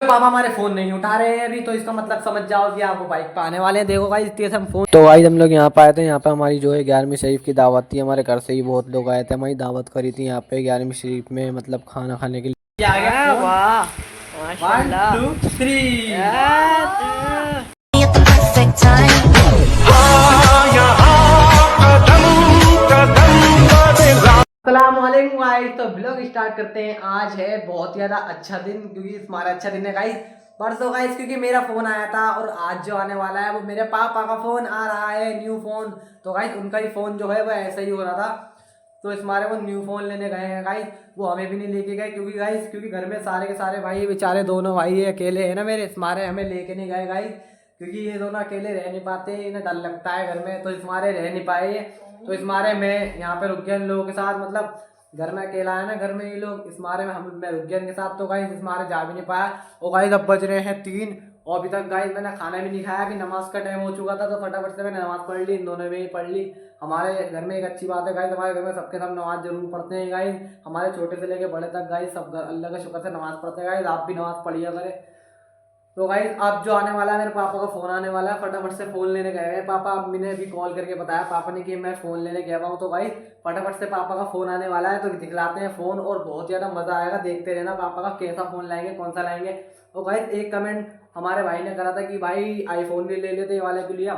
पापा हमारे फोन नहीं उठा रहे हैं अभी, तो इसका मतलब समझ जाओ कि आप वो बाइक पे आने वाले हैं। देखो गाइस तेज हम फोन। तो गाइस हम लोग यहाँ पे आए थे, यहाँ पे हमारी जो है 11वीं शरीफ की दावत थी। हमारे घर से ही बहुत लोग आए थे, हमारी दावत करी थी यहाँ पे 11वीं शरीफ में, मतलब खाना खाने के लिए। आ गया फोन। वाह 1 माशाल्लाह 2 3। अस्सलामुअलैकुम गाइस, तो ब्लॉग स्टार्ट करते हैं। आज है बहुत ज़्यादा अच्छा दिन, क्योंकि हमारा अच्छा दिन है गाइस। परसों गाइस क्योंकि मेरा फ़ोन आया था, और आज जो आने वाला है वो मेरे पापा का फ़ोन आ रहा है, न्यू फ़ोन। तो गाइस उनका ही फ़ोन जो है वो ऐसा ही हो रहा था, तो इस मारे वो न्यू फ़ोन लेने गए हैं गाइस। वो हमें भी नहीं लेके गए, क्योंकि गाइस क्योंकि घर में सारे के सारे भाई बेचारे दोनों भाई अकेले हैं ना मेरे, इस मारे हमें लेके नहीं गए गाइस। क्योंकि ये दोनों अकेले रह नहीं पाते, इन्हें डर लगता है घर में, तो इस मारे रह नहीं पाए ये। तो इस मारे मैं यहाँ पे रुक गया इन लोगों के साथ, मतलब घर में अकेला है ना, घर में ये लोग, इस मारे में हम मैं रुक गया इनके साथ। तो गाइस इस मारे जा भी नहीं पाया। और गाइस अब बज रहे हैं 3, और अभी तक गाइस मैंने खाना भी नहीं खाया। कि नमाज का टाइम हो चुका था, तो फटाफट से मैंने नमाज पढ़ ली, इन दोनों ने ही पढ़ ली। हमारे घर में एक अच्छी बात है गाइस, हमारे घर में सबके सब नमाज जरूर पढ़ते हैं गाइस। हमारे छोटे से लेके बड़े तक गाइस सब अल्लाह का शुक्र से नमाज पढ़ते हैं गाइस। आप भी नमाज पढ़िया करें। तो गाइस अब जो आने वाला है, मेरे पापा का फ़ोन आने वाला है, फटाफट से फ़ोन लेने गए हैं पापा। अम्मी ने अभी कॉल करके बताया पापा ने कि मैं फ़ोन लेने गया हूँ। तो गाइस फटाफट से पापा का फ़ोन आने वाला है, तो दिखलाते हैं फ़ोन, और बहुत ज़्यादा मज़ा आएगा। देखते रहना पापा का कैसा फ़ोन लाएंगे, कौन सा लाएंगे। तो गाइस एक कमेंट हमारे भाई ने करा था कि भाई आईफोन भी ले लेते ये वाले को लिया।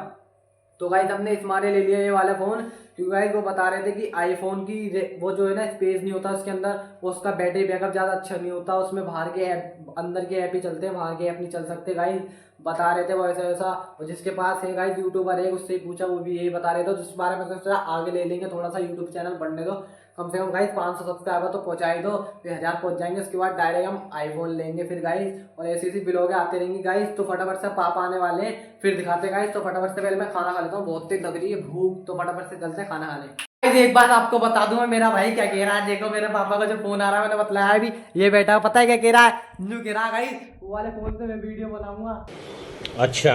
तो गाइस हमने इस मारे ले लिया ये वाला फ़ोन, क्योंकि गाइस वो बता रहे थे कि आईफोन की वो जो है ना स्पेस नहीं होता उसके अंदर, उसका बैटरी बैकअप ज़्यादा अच्छा नहीं होता, उसमें बाहर के ऐप, अंदर के ऐप ही चलते हैं, बाहर के ऐप नहीं चल सकते गाइस। बता रहे थे वो ऐसा वैसा। और जिसके पास है गाइस यूट्यूबर है, उससे ही पूछा, वो भी यही बता रहे थे। जिस बारे में सोचा आगे ले लेंगे, थोड़ा सा यूट्यूब चैनल बढ़ने दो, कम से कम गाइस 500 सब्सक्राइबर तो पहुंचा ही दो, फिर 1000 पहुंच जाएंगे, उसके बाद डायरेक्ट हम आईफोन लेंगे फिर गाइस। और ऐसी ऐसी ब्लॉगें आते रहेंगी गाइस। तो फटाफट से पापा आने वाले हैं, फिर दिखाते गाइस। तो फटाफट से पहले मैं खाना खा लेता हूँ, बहुत तेज लग रही है भूख, तो फटाफट से चलते हैं खाना खाने। एक बात आपको बता दूं, मैं मेरा भाई क्या कह रहा है, देखो मेरे पापा का जो फोन आ रहा है, मैंने बतलाया भी, ये बेटा पता है क्या कह रहा है, न्यू कह रहा है गाइस वो वाले फोन से मैं वीडियो बनाऊंगा। अच्छा।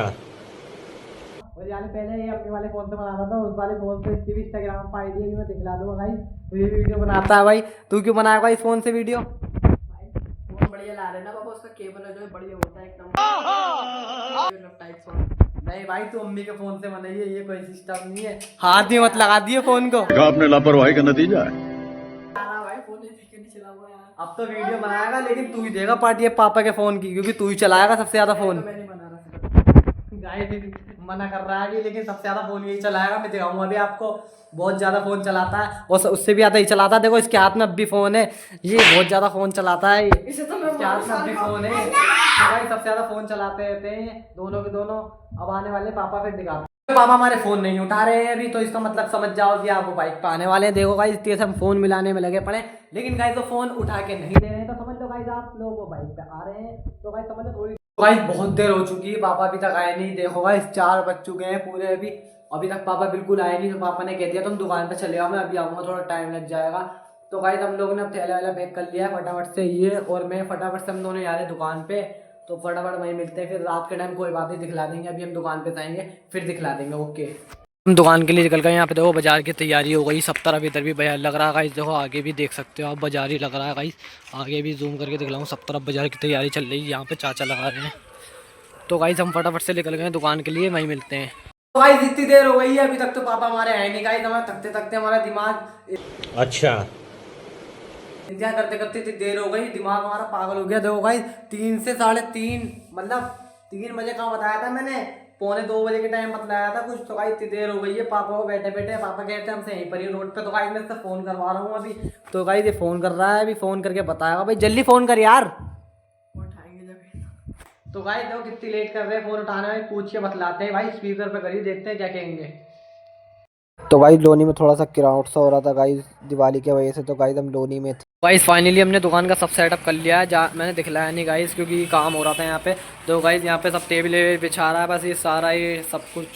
और यानी पहले ये अपने वाले फोन से बनाता था, उस वाले फोन से इसकी भी इंस्टाग्राम पर आईडी है, मैं दिखला दूंगा गाइस। तो ये वीडियो बनाता है भाई। तू क्यों बनाया भाई इस फोन से वीडियो? फोन बढ़िया ला रहे ना पापा, उसका केबल है जो है बढ़िया होता है एकदम टाइट फोन। नहीं भाई तू अम्मी के फोन से बनाइए, ये कोई सिस्टम नहीं है, हाथ भी मत लगा दिए फोन को। आपने लापरवाही का नतीजा है। भाई फोन नहीं चला हुआ यार। अब तो वीडियो बनाएगा, लेकिन तू ही देगा पार्टी है पापा के फोन की, क्योंकि तू ही चलाएगा सबसे ज्यादा फोन। मैं नहीं बना रहा। गाइस मना कर रहा है अभी, लेकिन सबसे ज्यादा फोन यही चलाएगा। मैं दिखाऊंगा अभी आपको, बहुत ज्यादा फोन चलाता है, और उससे भी ज्यादा ही चलाता है। देखो इसके हाथ में अब भी फोन है, ये बहुत ज्यादा फोन चलाता है। इसे तो मैं इसके हाथ में अब भी फोन है, तो भाई सबसे ज्यादा फोन चलाते रहते हैं दोनों के दोनों। अब आने वाले पापा फिर दिखाते हैं। पापा हमारे फोन नहीं उठा रहे हैं अभी, तो इसका मतलब समझ जाओ कि आप वो बाइक पे आने वाले हैं। देखो गाइस तेज हम फोन मिलाने में लगे पड़े, लेकिन गाइस वो फोन उठा के नहीं दे रहे हैं, तो समझ लो गाइस आप लोग वो बाइक पे आ रहे हैं। तो गाइस समझ लो थोड़ी गाइस बहुत देर हो चुकी है, पापा अभी तक आए नहीं। देखो गाइस 4 बज चुके हैं पूरे, अभी तक पापा बिल्कुल आए नहीं। तो पापा ने कह दिया तुम दुकान पे चले आओ, मैं अभी आऊँगा, थोड़ा टाइम लग जाएगा। तो गाइस हम लोगों ने अब थैला वैला पैक कर लिया है फटाफट से, ये और मैं फटाफट से हम दोनों जा रहे हैं दुकान पे। तो फटाफट वहीं मिलते हैं फिर रात के टाइम, कोई बात नहीं दिखला देंगे, अभी हम दुकान पे जाएंगे फिर दिखला देंगे। ओके हम दुकान के लिए निकल गए। यहाँ पे देखो बाजार की तैयारी हो गई, सब तरफ इधर भी बाजार लग रहा है गाइस। देखो आगे भी देख सकते हो आप, बाजार ही लग रहा है गाइस। आगे भी जूम करके दिखलाऊँ, सब तरफ बाजार की तैयारी चल रही है। यहाँ पे चाचा लगा रहे हैं। तो गाइस हम फटाफट से निकल गए दुकान के लिए, वहीं मिलते हैं। तो गाइस इतनी देर हो गई है, अभी तक तो पापा हमारे आए नहीं गाइस। हमारे थकते थकते हमारा दिमाग, अच्छा। इंतजार करते करते इतनी देर हो गई, दिमाग हमारा पागल हो गया। देखो गाइस 3 से 3:30, मतलब 3 बजे का बताया था मैंने, 1:45 बजे के टाइम बताया था कुछ। तो गाइस इतनी देर हो गई है, पापा को बैठे बैठे, पापा कहते हैं हमसे यहीं पर ही रोड पे। तो गाइस मैं इससे फोन करवा रहा हूँ अभी। तो गाइस ये फोन कर रहा है अभी, फोन करके बताएगा भाई जल्दी फोन कर यार। उठाएंगे जब। तो गाइस देखो कितनी लेट कर रहे हैं फोन उठाने में, पूछ के बतलाते हैं भाई, स्पीकर पे करिए, देखते हैं क्या कहेंगे। तो गाइस लोनी में थोड़ा सा किराउट सा हो रहा था गाइस दिवाली की वजह से, तो गाइस हम लोनी में थे। गाइस फाइनली हमने दुकान का सब सेटअप कर लिया है, मैंने दिखलाया नहीं गाइस क्योंकि काम हो रहा था यहाँ पे। तो गाइस यहाँ पे सब टेबल बिछा रहा है, बस ये सारा ये सब कुछ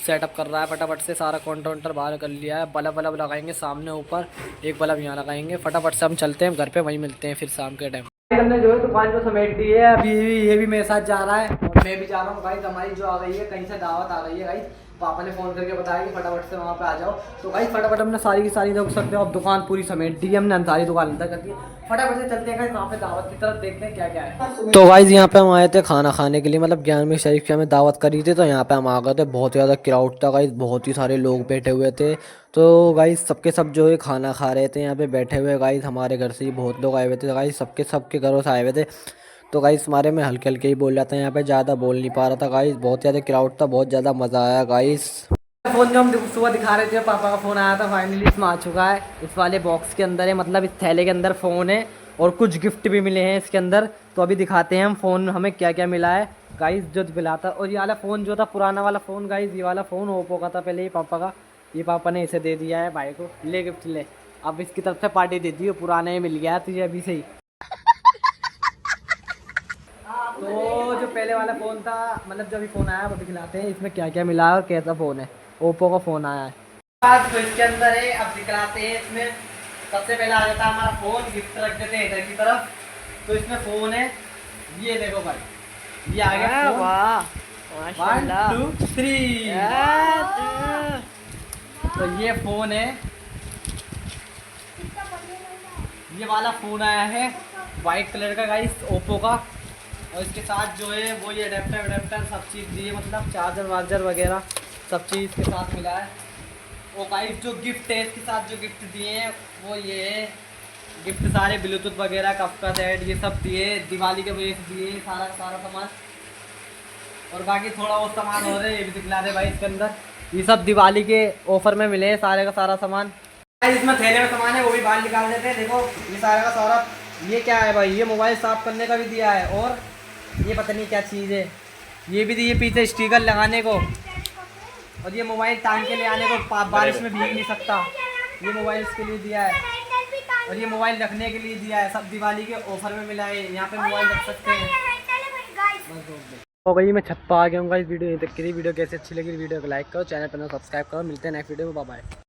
सेटअप कर रहा है फटाफट से। सारा काउंटर वाउंटर बाहर कर लिया है, बल्ब वल्ब लगाएंगे सामने ऊपर, एक बल्ब यहाँ लगाएंगे। फटाफट से हम चलते हैं घर पे, वहीं मिलते हैं फिर शाम के टाइम। हमने जो है दुकान को समेट दी है, अभी ये भी मेरे साथ जा रहा है, और मैं भी जा रहा हूँ गाइस। हमारी जो आ गई है कहीं से दावत आ गई है गाइस, पापा ने फ़ोन करके बताया कि फटाफट से वहाँ पे आ जाओ। तो गाइस फटाफट हमने सारी की सारी देख सकते हो, अब दुकान पूरी समेट दी, हमने सारी दुकान अंदर कर दी। फटाफट से चलते हैं गाइस वहाँ पे दावत की तरफ, देखते हैं क्या क्या है। तो गाइस यहाँ पे हम आए थे खाना खाने के लिए, मतलब 11वीं शरीफ की हमें दावत करी थी, तो यहाँ पे हम आ गए थे। बहुत ज़्यादा क्राउड था गाइस, बहुत ही सारे लोग बैठे हुए थे। तो गाइस सबके सब जो है खाना खा रहे थे यहाँ पे बैठे हुए। गाइस हमारे घर से ही बहुत लोग आए हुए थे गाइस, सबके घरों से आए हुए थे। तो गाइस हमारे में हल्के हल्के ही बोल रहा था, यहाँ पे ज़्यादा बोल नहीं पा रहा था गाइस। बहुत ज़्यादा क्राउड था, बहुत ज़्यादा मज़ा आया गाइस। फ़ोन जो हम सुबह दिखा रहे थे, पापा का फ़ोन आया था, फाइनली इसमें आ चुका है। इस वाले बॉक्स के अंदर है, मतलब इस थैले के अंदर फ़ोन है और कुछ गिफ्ट भी मिले हैं इसके अंदर। तो अभी दिखाते हैं हम फ़ोन हमें क्या क्या मिला है गाइस जो मिला था। और ये वाला फ़ोन जो था पुराना वाला फ़ोन गाइस, ये वाला फ़ोन ओप्पो का था पहले, ये पापा का, ये पापा ने इसे दे दिया है भाई को, ले गिफ्ट ले। अब इसकी तरफ से पार्टी दे दी, पुराना ही मिल गया है तुझे अभी से ही। तो जो पहले वाला फ़ोन था, मतलब जो अभी फ़ोन आया वो दिखलाते हैं इसमें क्या क्या मिला है और कैसा फ़ोन है। ओप्पो का फ़ोन आया है, तो इसके अंदर है, अब दिखलाते हैं। इसमें सबसे पहले आ जाता है हमारा फ़ोन, गिफ्ट रख देते हैं इधर की तरफ। तो इसमें फ़ोन है, ये देखो भाई, ये आ गया फ़ोन। वाह 1 2 3। तो ये फ़ोन है, ये वाला फ़ोन आया है वाइट कलर का गाइस, ओप्पो का। और इसके साथ जो है वो ये अडेप्टर सब चीज़ दी है, मतलब चार्जर वार्जर वगैरह सब चीज़ के साथ मिला है। और गाइस जो गिफ्ट है, इसके साथ जो गिफ्ट दिए हैं वो ये है, गिफ्ट सारे ब्लूटूथ वगैरह, कप का सेट, ये सब दिए, दिवाली के वजह से दिए सारा का सारा सामान। और बाकी थोड़ा और सामान हो रहा है, ये भी दिखला दे भाई इसके अंदर। ये सब दिवाली के ऑफर में मिले हैं सारे का सारा सामान। इसमें थैले में सामान है, वो भी बाहर निकाल देते हैं। देखो ये सारा का सारा, ये क्या है भाई, ये मोबाइल साफ़ करने का भी दिया है। और ये पता नहीं क्या चीज़ है, ये भी दिए पीछे स्टिकर लगाने को। और ये मोबाइल टांग के ले आने को, बारिश में भीग नहीं सकता, ये मोबाइल इसके लिए दिया है। और ये मोबाइल रखने के लिए दिया है, सब दिवाली के ऑफर में मिला है, यहाँ पे मोबाइल रख सकते हैं। तो भाई मैं छत पर आ गया हूँ गाइस। वीडियो यहीं तक की थी। वीडियो कैसे अच्छी लगी वीडियो को लाइक करो, चैनल पर सब्सक्राइब करो। मिलते हैं नेक्स्ट वीडियो में, बाय बाय।